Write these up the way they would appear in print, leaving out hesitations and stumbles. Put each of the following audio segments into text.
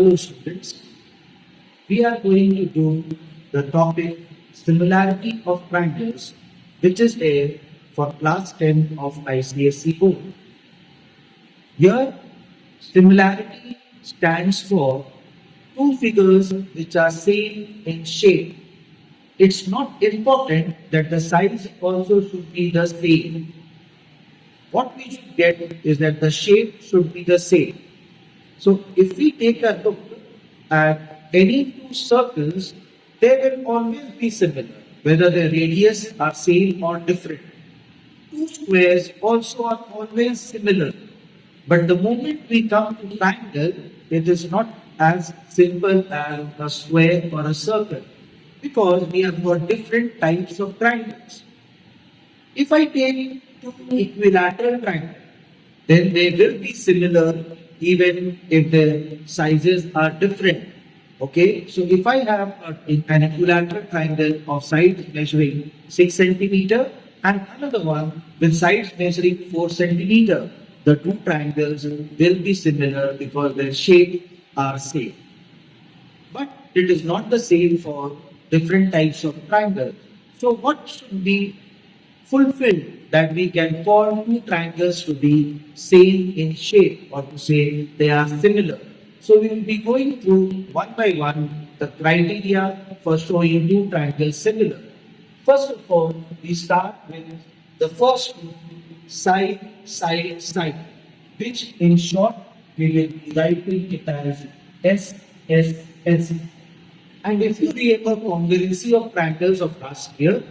Hello students, we are going to do the topic Similarity of Triangles, which is there for class 10 of ICSE board. Here, similarity stands for two figures which are same in shape. It's not important that the size also should be the same. What we should get is that the shape should be the same. So if we take a look at any two circles, they will always be similar, whether the radius are same or different. Two squares also are always similar. But the moment we come to triangle, it is not as simple as a square or a circle because we have got different types of triangles. If I take two equilateral triangles, then they will be similar even if the sizes are different. Okay, so if I have an equilateral triangle of sides measuring 6 centimeter and another one with sides measuring 4 centimeter, the two triangles will be similar because their shape are same. But it is not the same for different types of triangles. So what should be fulfilled that we can call two triangles to be same in shape or to say they are similar? So we will be going through one by one the criteria for showing two triangles similar. First of all, we start with the first two, side, side, side, which in short we will be writing it as S, S, S. And if you remember congruency of triangles of last year,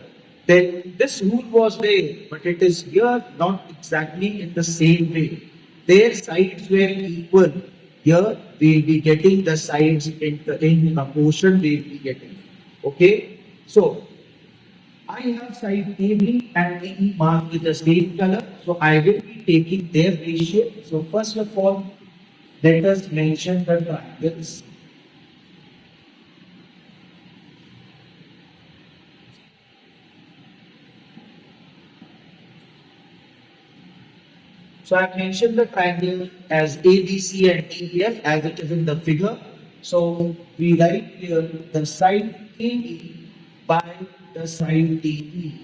then this rule was there, but it is here not exactly in the same way. Their sides were equal. Here we will be getting the sides in proportion we will be getting. Okay, so I have side AB and AE marked with the same color, so I will be taking their ratio. So first of all, let us mention the triangles. So I have mentioned the triangle as ABC and DEF as it is in the figure. So we write here the side AE by the side DE.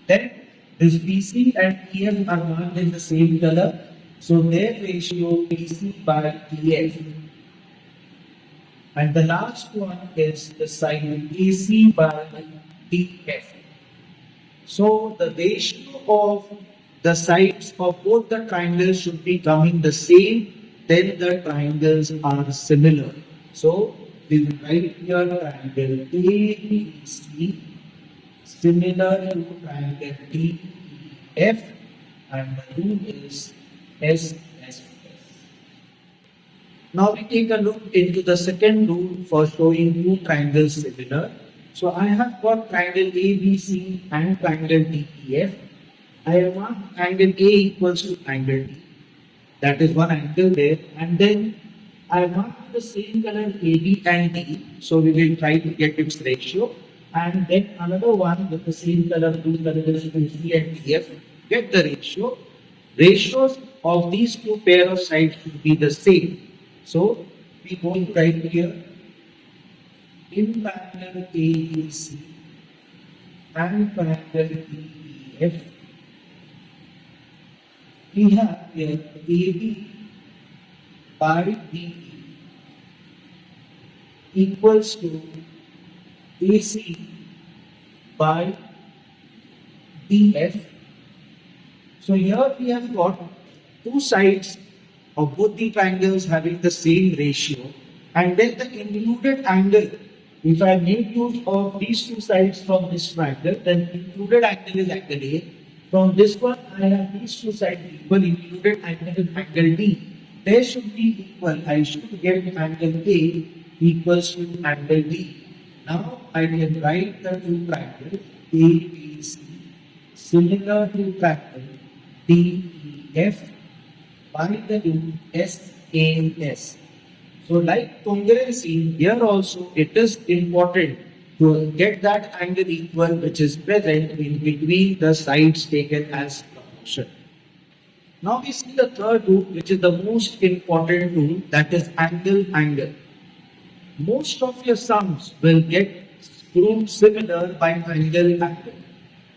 Then this BC and EF are marked in the same color. So their ratio BC by EF. And the last one is the side AC by DF. So the ratio of the sides of both the triangles should be coming the same, then the triangles are similar. So we will write here triangle ABC similar to triangle DEF and the rule is SSS. Now we take a look into the second rule for showing two triangles similar. So I have got triangle ABC and triangle DEF. I have marked angle A equals to angle D. That is one angle there. And then I have marked the same color AB and D. So we will try to get its ratio. And then another one with the same color, blue color is AC and DF. Get the ratio. Ratios of these two pair of sides should be the same. So we go to write here in triangle ABC and triangle DEF. We have here AB by DE equals to AC by DF. So here we have got two sides of both the triangles having the same ratio, and then the included angle. If I make use of these two sides from this triangle, then included angle is angle A. From this one, I have these two sides equal, included angle is angle D. They should be equal. I should get angle A equals to angle D. Now I can write the two triangles ABC similar to triangle DEF by the rule SAS. So like congruency, here also it is important to get that angle equal which is present in between the sides taken as proportion. Now we see the third rule, which is the most important rule, that is angle. Most of your sums will get proved similar by angle.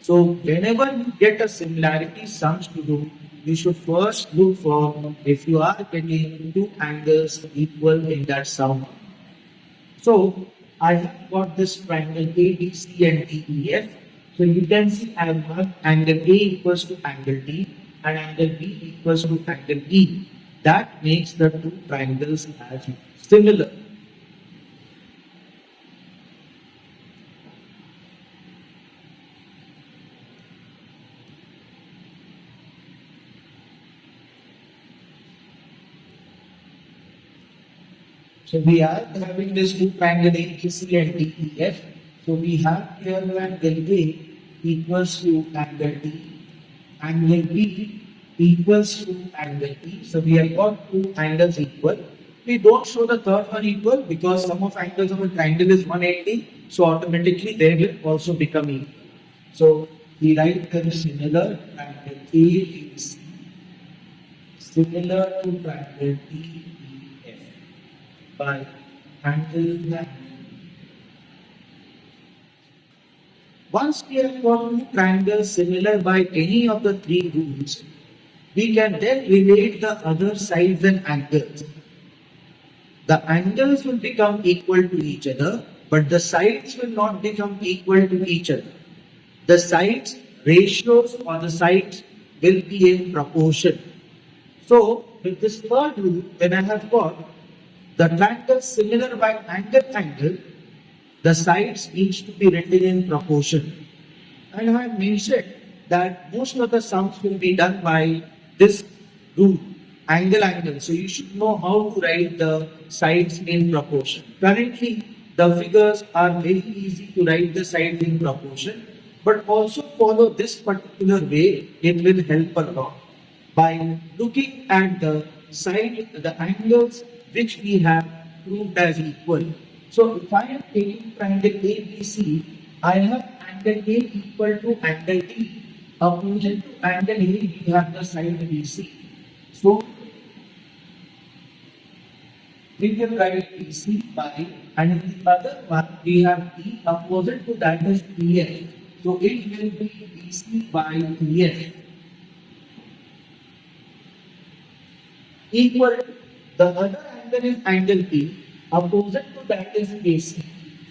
So whenever you get a similarity sums to do, you should first look for if you are getting two angles equal in that sum. So I have got this triangle ABC and DEF. So you can see I have got angle A equals to angle D and angle B equals to angle E. That makes the two triangles as similar. So we are having this two triangle ABC and DEF. So we have here angle A equals to angle D, angle B equals to angle E. So we have got two angles equal. We don't show the third one equal because sum of angles of a triangle is 180. So automatically they will also become equal. So we write them similar triangle ABC similar to triangle DEF by angle 9. Once we have got two triangles similar by any of the three rules, we can then relate the other sides and angles. The angles will become equal to each other, but the sides will not become equal to each other. The sides ratios or the sides will be in proportion. So with this third rule, when I have got the triangle similar by angle, the sides needs to be written in proportion. And I have mentioned that most of the sums will be done by this rule, angle. So you should know how to write the sides in proportion. Currently, the figures are very easy to write the sides in proportion, but also follow this particular way, it will help a lot. By looking at the side, the angles which we have proved as equal. So if I am taking triangle ABC, I have angle A equal to angle D. Opposite to angle A, we have the side BC. So we can write BC by, and in the other one we have E, opposite to that is EF. So it will be BC by EF equal to the other angle is angle P, opposite to that is AC.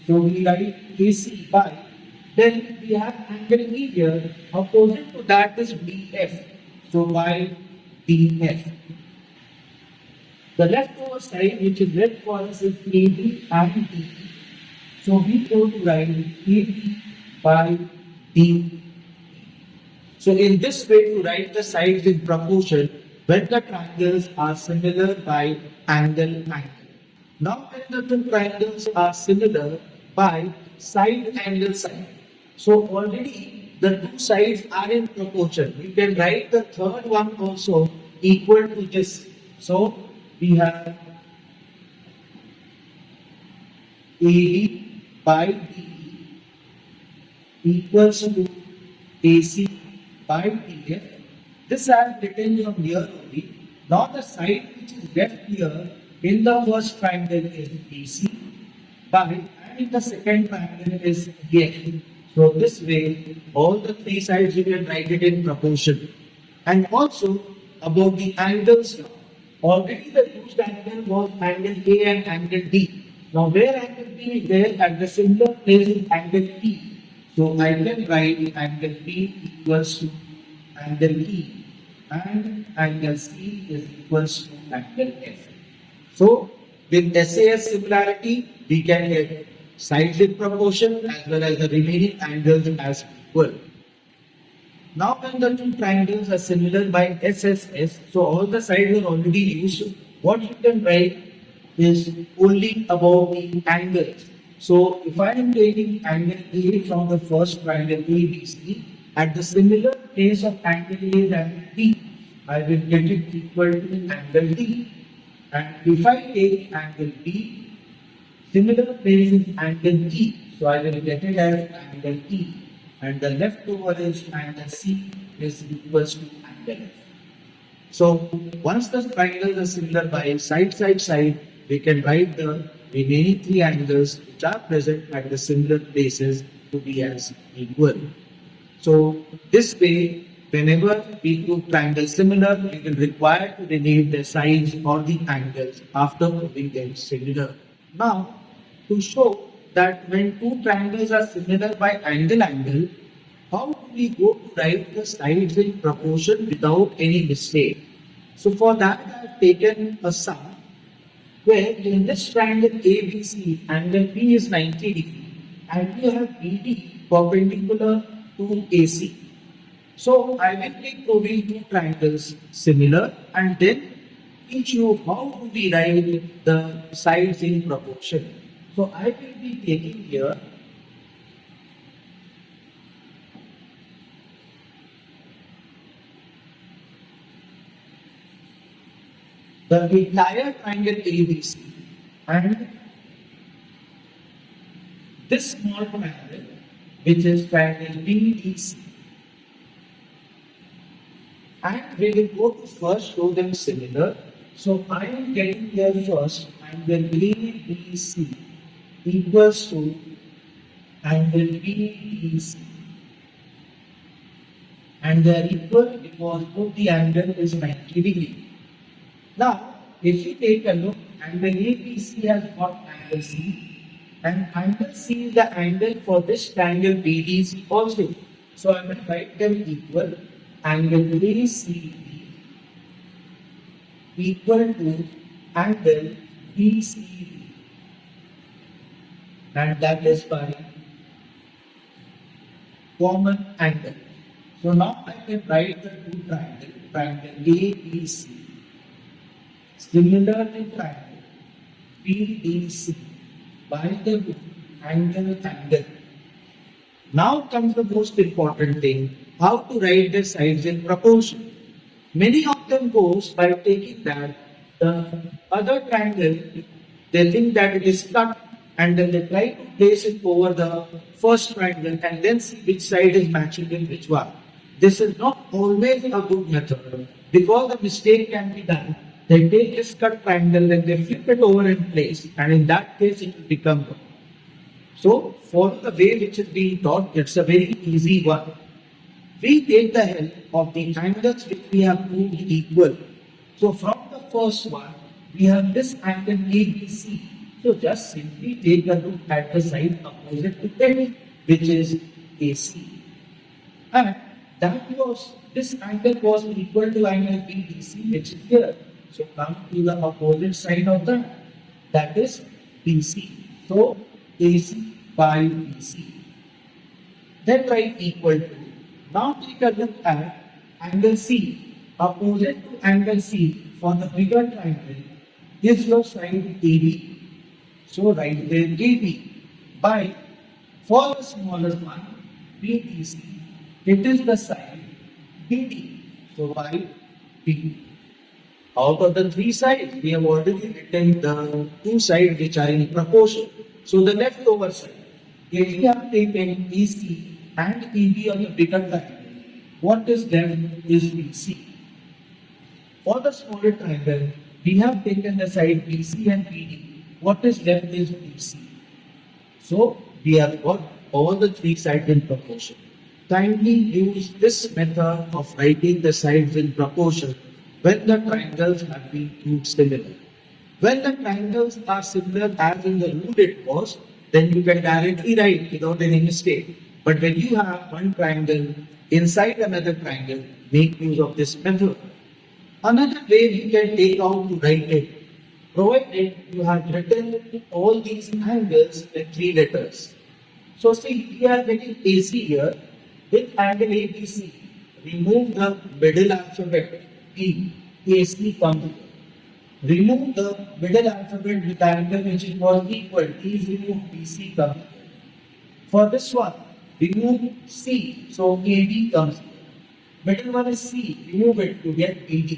So we write AC by, then we have angle E here, opposite to that is BF. So by BF. The leftover side which is left for us is AB and DE. So we go to write AB by DE. So in this way to write the sides in proportion when the triangles are similar by angle. Now when the two triangles are similar by side. So already the two sides are in proportion. We can write the third one also equal to this. So we have AB by DE equals to AC by DF. This I have written from here only. Now the side which is left here in the first triangle is BC by, and in the second triangle is DF. So this way all the three sides you can write it in proportion. And also about the angles now. Already the used angle was angle A and angle D. Now where angle B is there at the similar place is angle P. So I can write angle P equals to angle E and angle C is equals to angle F. So with SAS similarity, we can get sides in proportion as well as the remaining angles as equal. Now when the two triangles are similar by SSS, so all the sides are already used. What you can write is only about the angles. So if I am taking angle A from the first triangle ABC, at the similar place of angle A is angle B, I will get it equal to angle D. And if I take angle B, similar place is angle E, so I will get it as angle E. And the leftover is angle C is equals to angle F. So once the triangles are similar by side, we can write the remaining three angles which are present at the similar places to be as equal. So this way, whenever we do triangles similar, we will require to derive the sides or the angles after proving them similar. Now, to show that when two triangles are similar by angle, how do we go to write the sides in proportion without any mistake? So for that, I have taken a sum where in this triangle ABC, angle P is 90 degree and we have BD perpendicular to AC. So I will be proving two triangles similar and then teach you how do we write the sides in proportion. So I will be taking here the entire triangle ABC and this small triangle which is triangle BDC, and we will go to first show them similar. So I am getting here first angle ABC equals to angle BDC, and they are equal because both the angle is 90 degree. Now, if you take a look, angle ABC has got angle C, and angle C is the angle for this triangle BDC also. So I will write them equal. Angle ACB equal to angle BCB, and that is by common angle. So now I can write the two triangles, triangle ABC, similarly triangle BDC by the angle. Now comes the most important thing, how to write the sides in proportion. Many of them goes by taking that the other triangle, they think that it is cut and then they try to place it over the first triangle and then see which side is matching with which one. This is not always a good method because a mistake can be done. They take this cut triangle and they flip it over in place, and in that case it will become wrong. So follow the way which is being taught. It's a very easy one. We take the help of the angles which we have proved equal. So from the first one, we have this angle ABC. So just simply take a look at the side opposite to it, which is AC. And this angle was equal to angle BDC, which is here. So come to the opposite side of that is BC. So AC by BC. Then write equal to. Now take a look at angle C. Opposite to angle C for the bigger triangle is your side AB. So write there AB by, for the smaller one, BDC, it is the side BD. So by B. Out of the three sides, we have already written the two sides which are in proportion. So the leftover side, if we have taken BC and EB on the bigger triangle, what is left is BC. For the smaller triangle, we have taken the side BC and BD. What is left is BC. So we have got all the three sides in proportion. Kindly use this method of writing the sides in proportion when the triangles have been proved similar. When the triangles are similar as in the rule it was, then you can directly write without any mistake. But when you have one triangle inside another triangle, make use of this method. Another way we can take out to write it, provided you have written all these angles with three letters. So see, we are getting AC here with angle ABC. Remove the middle alphabet P, AC comes here. Remove the middle alphabet with angle which was equal, T is removed, BC comes here. For this one, remove C, so AB comes here. Middle one is C, remove it to get AD.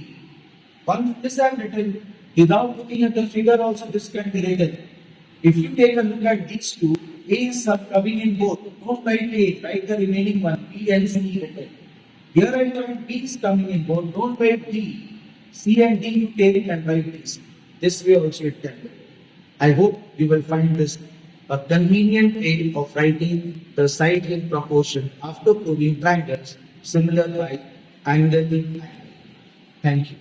Once this I have written, without looking at the figure also this can be written. If you take a look at these two, A is coming in both. Don't write A, write the remaining one, B and C written. Here I find B is coming in both, don't write D. C and D you take and write this. This way also it can be. I hope you will find this a convenient way of writing the side in proportion after proving triangles similar by angle in angle. Thank you.